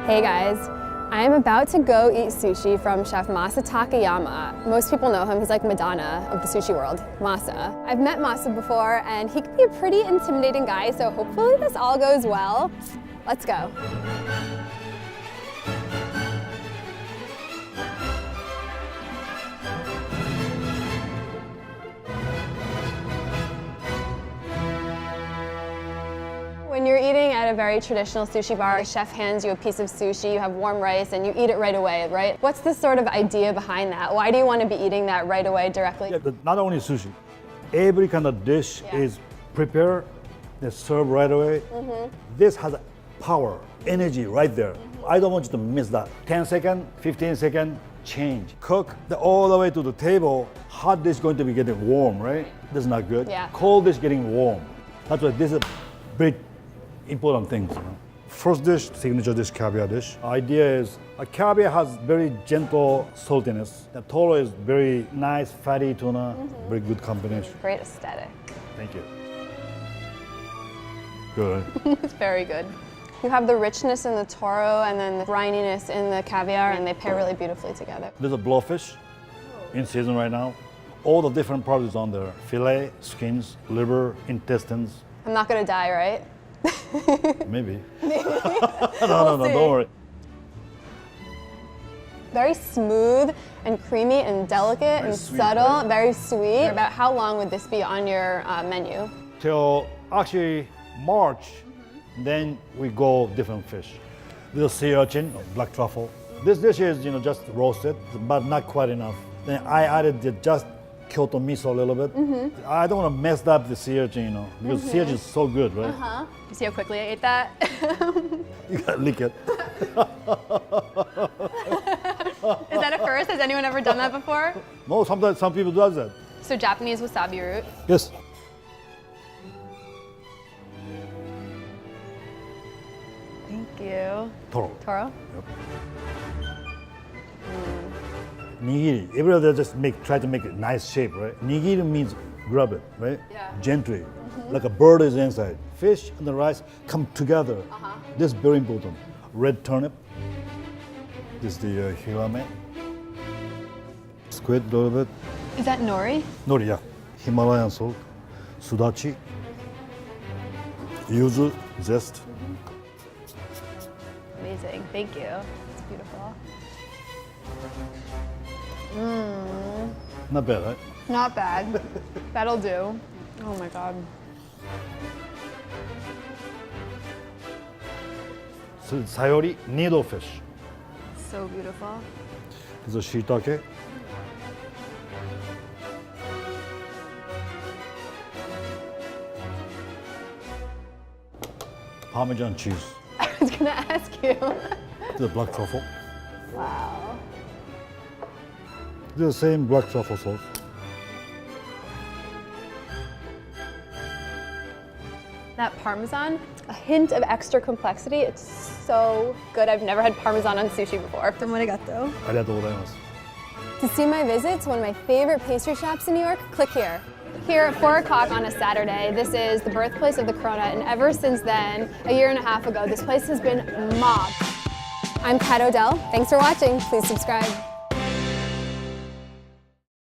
Hey guys, I am about to go eat sushi from Chef Masa Takayama. Most people know him, he's like Madonna of the sushi world, Masa. I've met Masa before and he can be a pretty intimidating guy, so hopefully this all goes well. Let's go. When you're eating at a very traditional sushi bar, a chef hands you a piece of sushi, you have warm rice, and you eat it right away, right? What's the sort of idea behind that? Why do you want to be eating that right away directly? Yeah, not only sushi, every kind of dish is prepared, they serve right away. This has power, energy right there. I don't want you to miss that. 10 second, 15 second, change. Cook all the way to the table. Hot dish going to be getting warm, right? This is not good. Yeah. Cold dish getting warm. That's why this is big important things. You know? First dish, signature dish, caviar dish. Idea is a caviar has very gentle saltiness. The toro is very nice, fatty tuna, very good combination. Great aesthetic. Thank you. Good. It's very good. You have the richness in the toro and then the brininess in the caviar, and they pair really beautifully together. There's a blowfish in season right now. All the different parts is on there. Filet, skins, liver, intestines. I'm not gonna die, right? Maybe. Maybe. No, don't worry. Very smooth and creamy and delicate and sweet, subtle, right? very sweet. About how long would this be on your menu? Till actually March, then we go different fish. This is sea urchin, black truffle. This dish is just roasted, but not quite enough. Then I added just Kyoto miso a little bit. I don't want to mess up the sea urchin, because sea urchin is so good, right? You see how quickly I ate that? You gotta lick it. Is that a first? Has anyone ever done that before? No, sometimes some people does that. So Japanese wasabi root. Yes. Thank you. Toro. Toro? Yep. Nigiri. Everybody just try to make a nice shape, right? Nigiri means grab it, right? Yeah. Gently, like a bird is inside. Fish and the rice come together. This is very important. Red turnip. This is the hirame. Squid a little bit. Is that nori? Nori, yeah. Himalayan salt. Sudachi. Yuzu zest. Amazing. Thank you. It's beautiful. Not bad, right? Not bad. That'll do. Oh my god. So sayori, needlefish. So beautiful. This is shiitake. Parmesan cheese. I was gonna ask you. This is black truffle. Wow. This is the same black truffle sauce. That Parmesan, a hint of extra complexity. It's so good. I've never had Parmesan on sushi before. Arigato. Arigatou gozaimasu. To see my visits, one of my favorite pastry shops in New York, click here. Here at 4 o'clock on a Saturday, this is the birthplace of the Corona, and ever since then, a year and a half ago, this place has been mobbed. I'm Kat Odell. Thanks for watching. Please subscribe.